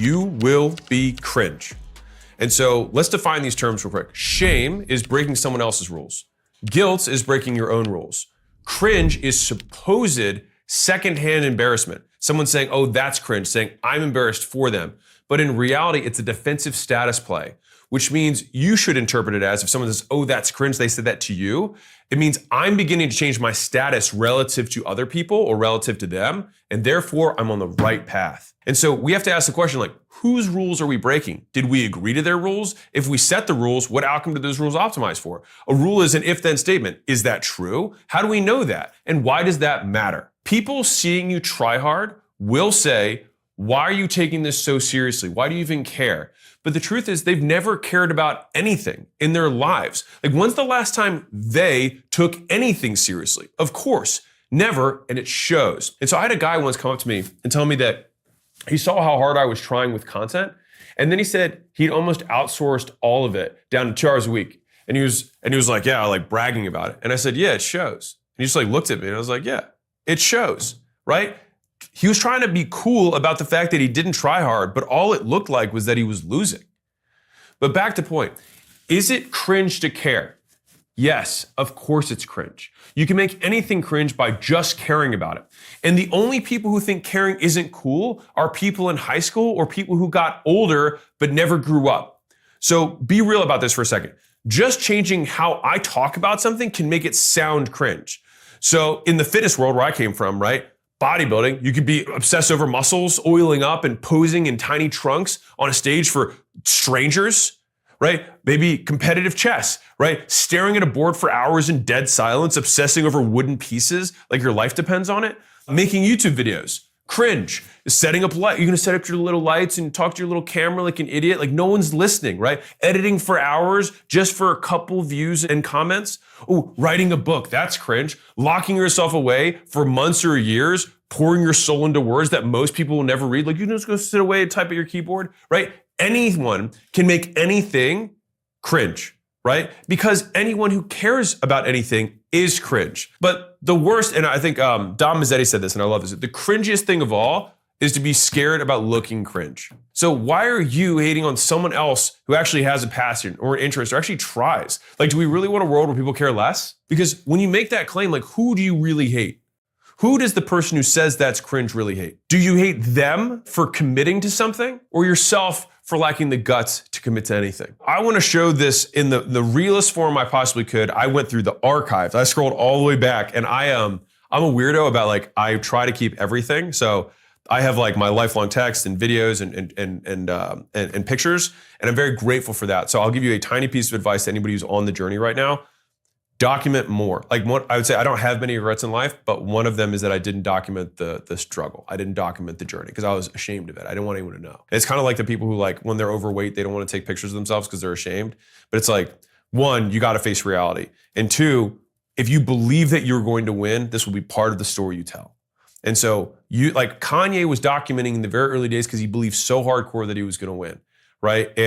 you will be cringe. And so let's define these terms real quick. Shame is breaking someone else's rules. Guilt is breaking your own rules. Cringe is supposed secondhand embarrassment. Someone saying, oh, that's cringe, saying, I'm embarrassed for them. But in reality, it's a defensive status play, which means you should interpret it as if someone says, oh, that's cringe, they said that to you. It means I'm beginning to change my status relative to other people or relative to them, and therefore I'm on the right path. And so we have to ask the question, like, whose rules are we breaking? Did we agree to their rules? If we set the rules, what outcome do those rules optimize for? A rule is an if-then statement. Is that true? How do we know that? And why does that matter? People seeing you try hard will say, why are you taking this so seriously? Why do you even care? But the truth is they've never cared about anything in their lives. Like, when's the last time they took anything seriously? Of course, never, and it shows. And so I had a guy once come up to me and tell me that he saw how hard I was trying with content. And then he said he'd almost outsourced all of it down to 2 hours a week. And he was like, yeah, like bragging about it. And I said, yeah, it shows. And he just like looked at me and I was like, yeah, it shows, right? He was trying to be cool about the fact that he didn't try hard, but all it looked like was that he was losing. But back to point, is it cringe to care? Yes, of course it's cringe. You can make anything cringe by just caring about it. And the only people who think caring isn't cool are people in high school or people who got older but never grew up. So be real about this for a second. Just changing how I talk about something can make it sound cringe. So in the fitness world where I came from, right? Bodybuilding, you could be obsessed over muscles, oiling up and posing in tiny trunks on a stage for strangers, right? Maybe competitive chess, right? Staring at a board for hours in dead silence, obsessing over wooden pieces like your life depends on it. Making YouTube videos, cringe. Setting up light, you're gonna set up your little lights and talk to your little camera like an idiot, like no one's listening, right? Editing for hours just for a couple views and comments. Oh, writing a book, that's cringe. Locking yourself away for months or years, pouring your soul into words that most people will never read. Like you just go sit away and type at your keyboard, right? Anyone can make anything cringe, right? Because anyone who cares about anything is cringe. But the worst, and I think Dom Mazzetti said this, and I love this, the cringiest thing of all is to be scared about looking cringe. So why are you hating on someone else who actually has a passion or an interest or actually tries? Like, do we really want a world where people care less? Because when you make that claim, like, who do you really hate? Who does the person who says that's cringe really hate? Do you hate them for committing to something or yourself for lacking the guts to commit to anything? I want to show this in the realest form I possibly could. I went through the archives. I scrolled all the way back, and I'm a weirdo about, like, I try to keep everything. So I have like my lifelong text and videos and pictures, and I'm very grateful for that. So I'll give you a tiny piece of advice to anybody who's on the journey right now. Document more. Like, I would say I don't have many regrets in life, but one of them is that I didn't document the struggle. I didn't document the journey because I was ashamed of it. I didn't want anyone to know. It's kind of like the people who, like, when they're overweight, they don't want to take pictures of themselves because they're ashamed. But it's like, one, you got to face reality. And two, if you believe that you're going to win, this will be part of the story you tell. And so like Kanye was documenting in the very early days because he believed so hardcore that he was going to win, right? And